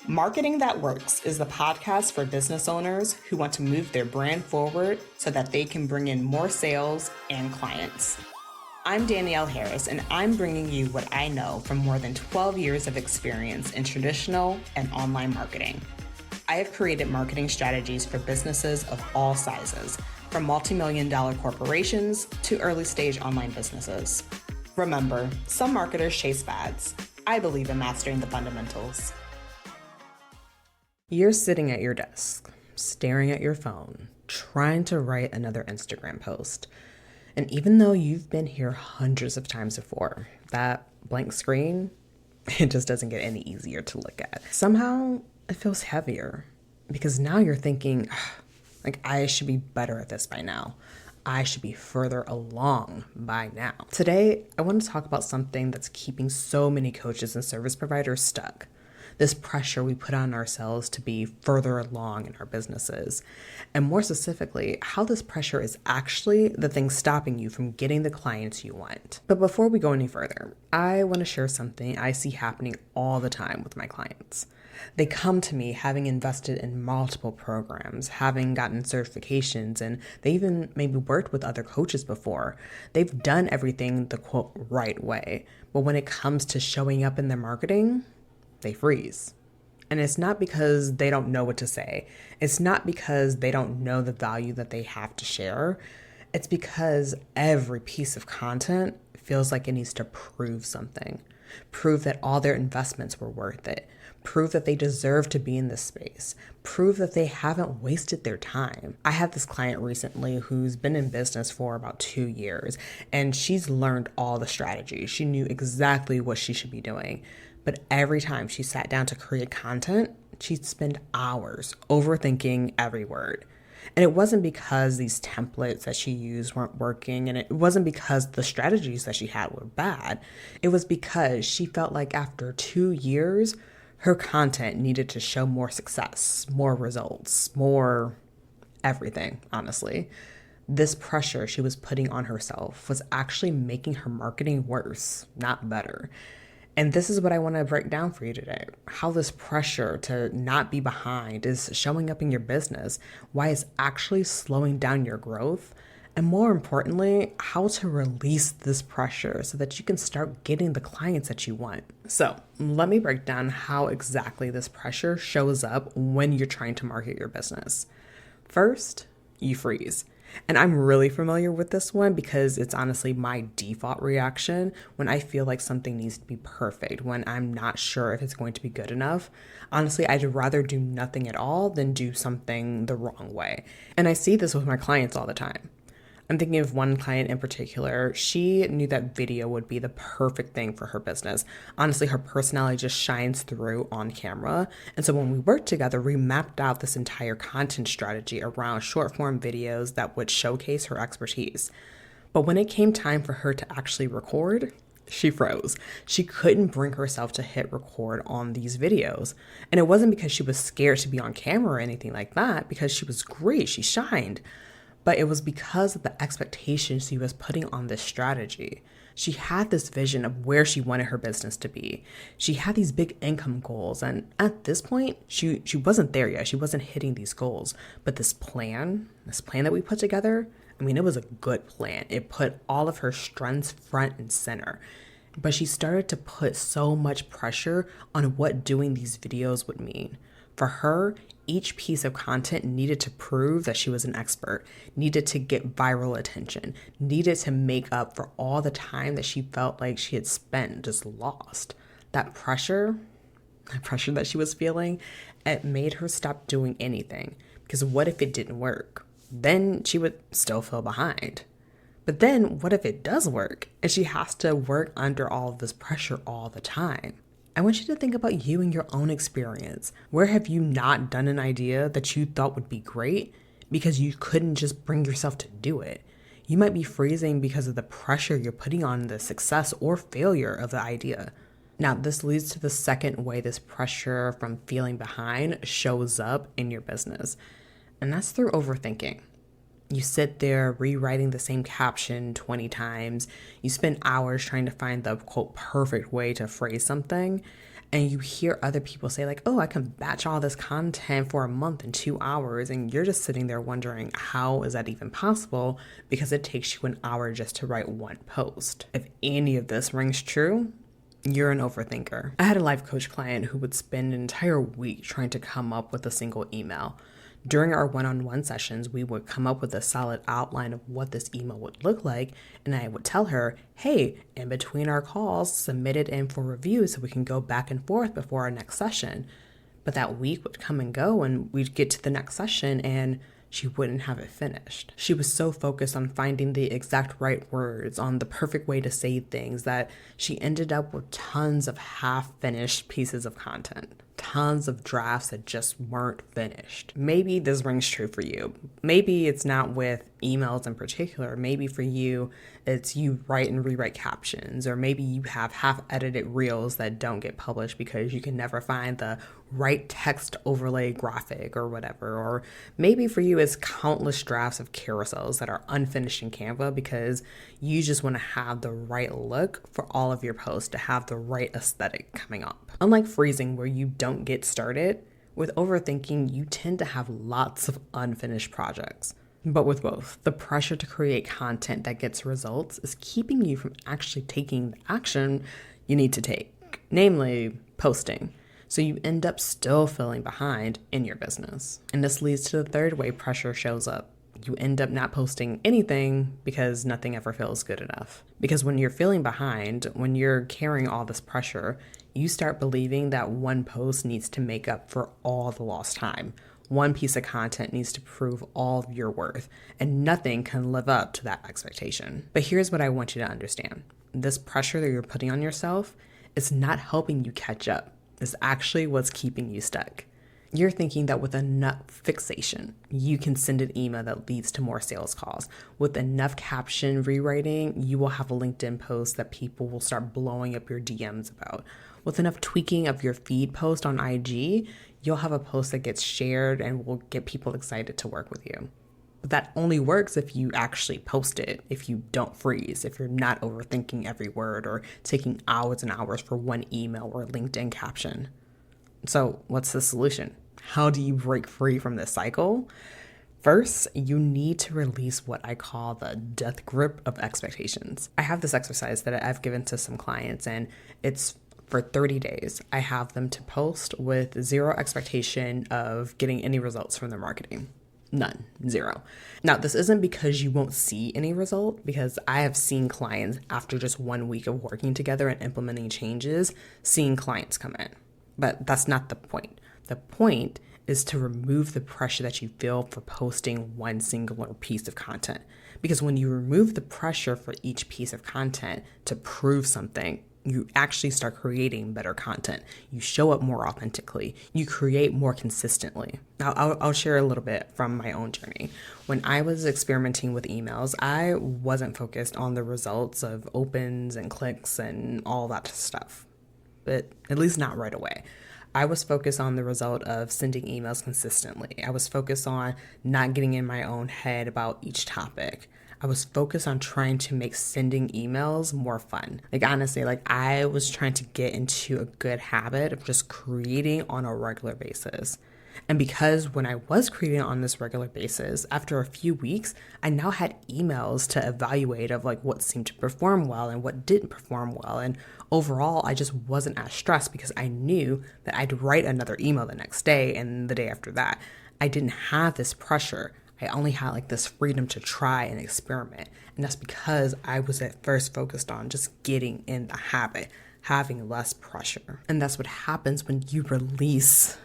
Marketing That Works is the podcast for business owners who want to move their brand forward so that they can bring in more sales and clients. I'm Danielle Harris, and I'm bringing you what I know from more than 12 years of experience in traditional and online marketing. I have created marketing strategies for businesses of all sizes, from multi-million-dollar corporations to early-stage online businesses. Remember, some marketers chase fads. I believe in mastering the fundamentals. You're sitting at your desk, staring at your phone, trying to write another Instagram post. And even though you've been here hundreds of times before, that blank screen, it just doesn't get any easier to look at. Somehow it feels heavier because now you're thinking, like, I should be better at this by now. I should be further along by now. Today, I want to talk about something that's keeping so many coaches and service providers stuck. This pressure we put on ourselves to be further along in our businesses. And more specifically, how this pressure is actually the thing stopping you from getting the clients you want. But before we go any further, I want to share something I see happening all the time with my clients. They come to me having invested in multiple programs, having gotten certifications, and they even maybe worked with other coaches before. They've done everything the quote right way. But when it comes to showing up in their marketing, they freeze. And it's not because they don't know what to say. It's not because they don't know the value that they have to share. It's because every piece of content feels like it needs to prove something. Prove that all their investments were worth it. Prove that they deserve to be in this space. Prove that they haven't wasted their time. I had this client recently who's been in business for about 2 years, and she's learned all the strategies. She knew exactly what she should be doing. But every time she sat down to create content, she'd spend hours overthinking every word. And it wasn't because these templates that she used weren't working, and it wasn't because the strategies that she had were bad. It was because she felt like after 2 years, her content needed to show more success, more results, more everything, honestly. This pressure she was putting on herself was actually making her marketing worse, not better. And this is what I want to break down for you today. How this pressure to not be behind is showing up in your business, why it's actually slowing down your growth, and more importantly, how to release this pressure so that you can start getting the clients that you want. So let me break down how exactly this pressure shows up when you're trying to market your business. First, you freeze. And I'm really familiar with this one because it's honestly my default reaction when I feel like something needs to be perfect, when I'm not sure if it's going to be good enough. Honestly, I'd rather do nothing at all than do something the wrong way. And I see this with my clients all the time. I'm thinking of one client in particular. She knew that video would be the perfect thing for her business. Honestly, her personality just shines through on camera. And so when we worked together, we mapped out this entire content strategy around short form videos that would showcase her expertise. But when it came time for her to actually record, she froze. She couldn't bring herself to hit record on these videos. And it wasn't because she was scared to be on camera or anything like that, because she was great, she shined. But it was because of the expectations she was putting on this strategy. She had this vision of where she wanted her business to be. She had these big income goals. And at this point, she wasn't there yet. She wasn't hitting these goals. But this plan that we put together, I mean, it was a good plan. It put all of her strengths front and center. But she started to put so much pressure on what doing these videos would mean. For her, each piece of content needed to prove that she was an expert, needed to get viral attention, needed to make up for all the time that she felt like she had spent just lost. That pressure that she was feeling, it made her stop doing anything. Because what if it didn't work? Then she would still feel behind. But then what if it does work and she has to work under all of this pressure all the time? I want you to think about you and your own experience. Where have you not done an idea that you thought would be great because you couldn't just bring yourself to do it? You might be freezing because of the pressure you're putting on the success or failure of the idea. Now, this leads to the second way this pressure from feeling behind shows up in your business, and that's through overthinking. You sit there rewriting the same caption 20 times. You spend hours trying to find the quote perfect way to phrase something. And you hear other people say like, oh, I can batch all this content for a month in 2 hours. And you're just sitting there wondering, how is that even possible? Because it takes you an hour just to write one post. If any of this rings true, you're an overthinker. I had a life coach client who would spend an entire week trying to come up with a single email. During our one-on-one sessions, we would come up with a solid outline of what this email would look like, and I would tell her, hey, in between our calls, submit it in for review so we can go back and forth before our next session. But that week would come and go, and we'd get to the next session, and she wouldn't have it finished. She was so focused on finding the exact right words, on the perfect way to say things, that she ended up with tons of half-finished pieces of content. Tons of drafts that just weren't finished. Maybe this rings true for you. Maybe it's not with emails in particular. Maybe for you, it's you write and rewrite captions, or maybe you have half-edited reels that don't get published because you can never find the right text overlay graphic or whatever. Or maybe for you, it's countless drafts of carousels that are unfinished in Canva because you just want to have the right look for all of your posts, to have the right aesthetic coming up. Unlike freezing, where you don't get started, with overthinking, you tend to have lots of unfinished projects. But with both, the pressure to create content that gets results is keeping you from actually taking the action you need to take, namely posting. So you end up still feeling behind in your business. And this leads to the third way pressure shows up. You end up not posting anything because nothing ever feels good enough. Because when you're feeling behind, when you're carrying all this pressure, you start believing that one post needs to make up for all the lost time. One piece of content needs to prove all of your worth, and nothing can live up to that expectation. But here's what I want you to understand. This pressure that you're putting on yourself is not helping you catch up. It's actually what's keeping you stuck. You're thinking that with enough fixation, you can send an email that leads to more sales calls. With enough caption rewriting, you will have a LinkedIn post that people will start blowing up your DMs about. With enough tweaking of your feed post on IG, you'll have a post that gets shared and will get people excited to work with you. But that only works if you actually post it, if you don't freeze, if you're not overthinking every word or taking hours and hours for one email or LinkedIn caption. So what's the solution? How do you break free from this cycle? First, you need to release what I call the death grip of expectations. I have this exercise that I've given to some clients, and it's for 30 days. I have them to post with zero expectation of getting any results from their marketing. None, zero. Now, this isn't because you won't see any result, because I have seen clients after just 1 week of working together and implementing changes, seeing clients come in. But that's not the point. The point is to remove the pressure that you feel for posting one singular piece of content. Because when you remove the pressure for each piece of content to prove something, you actually start creating better content. You show up more authentically. You create more consistently. Now, I'll share a little bit from my own journey. When I was experimenting with emails, I wasn't focused on the results of opens and clicks and all that stuff, but at least not right away. I was focused on the result of sending emails consistently. I was focused on not getting in my own head about each topic. I was focused on trying to make sending emails more fun. Honestly, I was trying to get into a good habit of just creating on a regular basis. And because when I was creating on this regular basis, after a few weeks, I now had emails to evaluate of what seemed to perform well and what didn't perform well. And overall, I just wasn't as stressed because I knew that I'd write another email the next day and the day after that. I didn't have this pressure. I only had this freedom to try and experiment. And that's because I was at first focused on just getting in the habit, having less pressure. And that's what happens when you release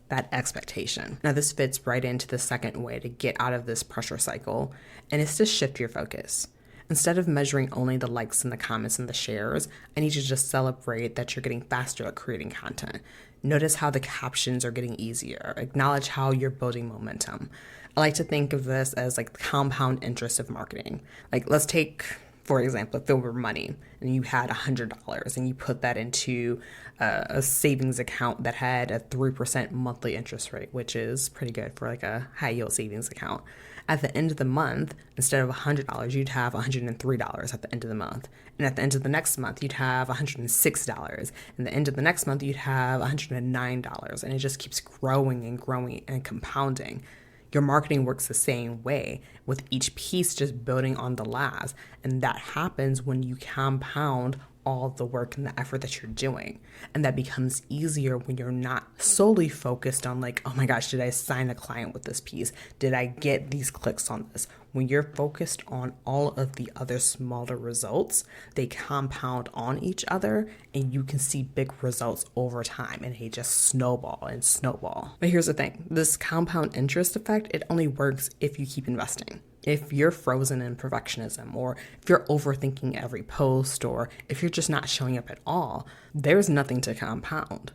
that expectation. Now, this fits right into the second way to get out of this pressure cycle, and it's to shift your focus. Instead of measuring only the likes and the comments and the shares, I need you to just celebrate that you're getting faster at creating content. Notice how the captions are getting easier. Acknowledge how you're building momentum. I like to think of this as the compound interest of marketing. Let's take, for example, if it were money and you had $100 and you put that into a savings account that had a 3% monthly interest rate, which is pretty good for a high yield savings account. At the end of the month, instead of $100, you'd have $103 at the end of the month. And at the end of the next month, you'd have $106. And the end of the next month, you'd have $109. And it just keeps growing and growing and compounding. Your marketing works the same way, with each piece just building on the last. And that happens when you compound all the work and the effort that you're doing. And that becomes easier when you're not solely focused on like, oh my gosh, did I sign a client with this piece? Did I get these clicks on this? When you're focused on all of the other smaller results, they compound on each other and you can see big results over time, and they just snowball and snowball. But here's the thing, this compound interest effect, it only works if you keep investing. If you're frozen in perfectionism, or if you're overthinking every post, or if you're just not showing up at all, there's nothing to compound.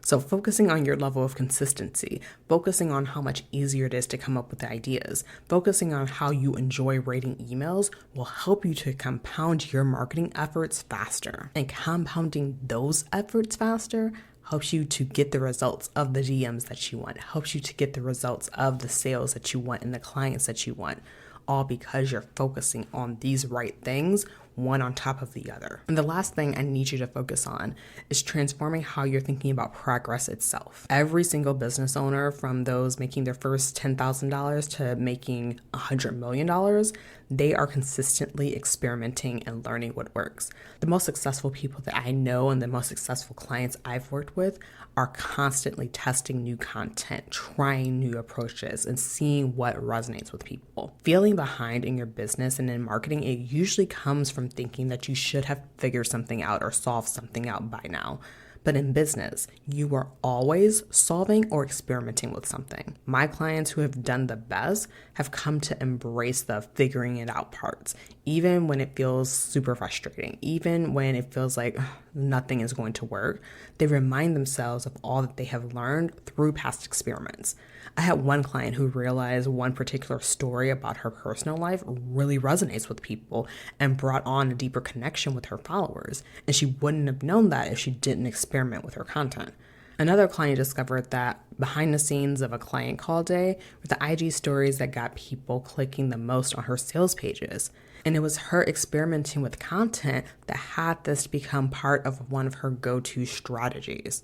So focusing on your level of consistency, focusing on how much easier it is to come up with ideas, focusing on how you enjoy writing emails will help you to compound your marketing efforts faster. And compounding those efforts faster helps you to get the results of the DMs that you want, helps you to get the results of the sales that you want and the clients that you want, all because you're focusing on these right things, one on top of the other. And the last thing I need you to focus on is transforming how you're thinking about progress itself. Every single business owner, from those making their first $10,000 to making $100 million, they are consistently experimenting and learning what works. The most successful people that I know and the most successful clients I've worked with are constantly testing new content, trying new approaches, and seeing what resonates with people. Feeling behind in your business and in marketing, it usually comes from thinking that you should have figured something out or solved something out by now. But in business, you are always solving or experimenting with something. My clients who have done the best have come to embrace the figuring it out parts, even when it feels super frustrating, even when it feels like nothing is going to work. They remind themselves of all that they have learned through past experiments. I had one client who realized one particular story about her personal life really resonates with people and brought on a deeper connection with her followers. And she wouldn't have known that if she didn't experiment with her content. Another client discovered that behind the scenes of a client call day were the IG stories that got people clicking the most on her sales pages. And it was her experimenting with content that had this become part of one of her go-to strategies.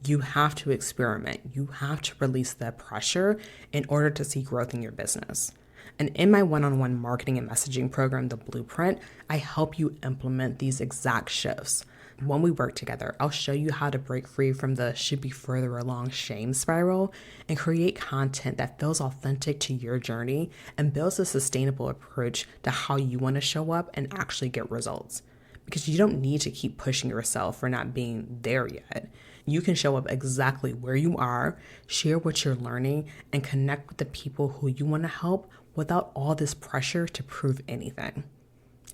You have to experiment. You have to release the pressure in order to see growth in your business. And in my one-on-one marketing and messaging program, The Blueprint, I help you implement these exact shifts. When we work together, I'll show you how to break free from the should be further along shame spiral and create content that feels authentic to your journey and builds a sustainable approach to how you want to show up and actually get results. Because you don't need to keep pushing yourself for not being there yet. You can show up exactly where you are, share what you're learning, and connect with the people who you want to help without all this pressure to prove anything.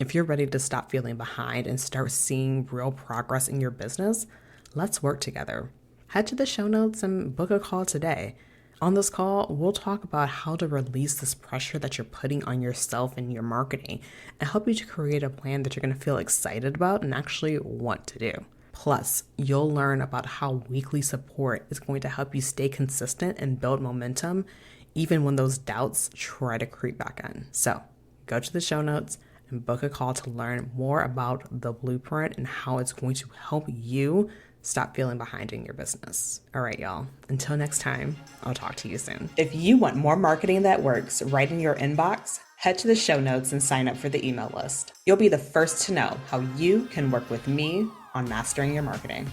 If you're ready to stop feeling behind and start seeing real progress in your business, let's work together. Head to the show notes and book a call today. On this call, we'll talk about how to release this pressure that you're putting on yourself and your marketing and help you to create a plan that you're going to feel excited about and actually want to do. Plus, you'll learn about how weekly support is going to help you stay consistent and build momentum even when those doubts try to creep back in. So, go to the show notes and book a call to learn more about the Blueprint and how it's going to help you stop feeling behind in your business. All right, y'all. Until next time, I'll talk to you soon. If you want more marketing that works right in your inbox, head to the show notes and sign up for the email list. You'll be the first to know how you can work with me on mastering your marketing.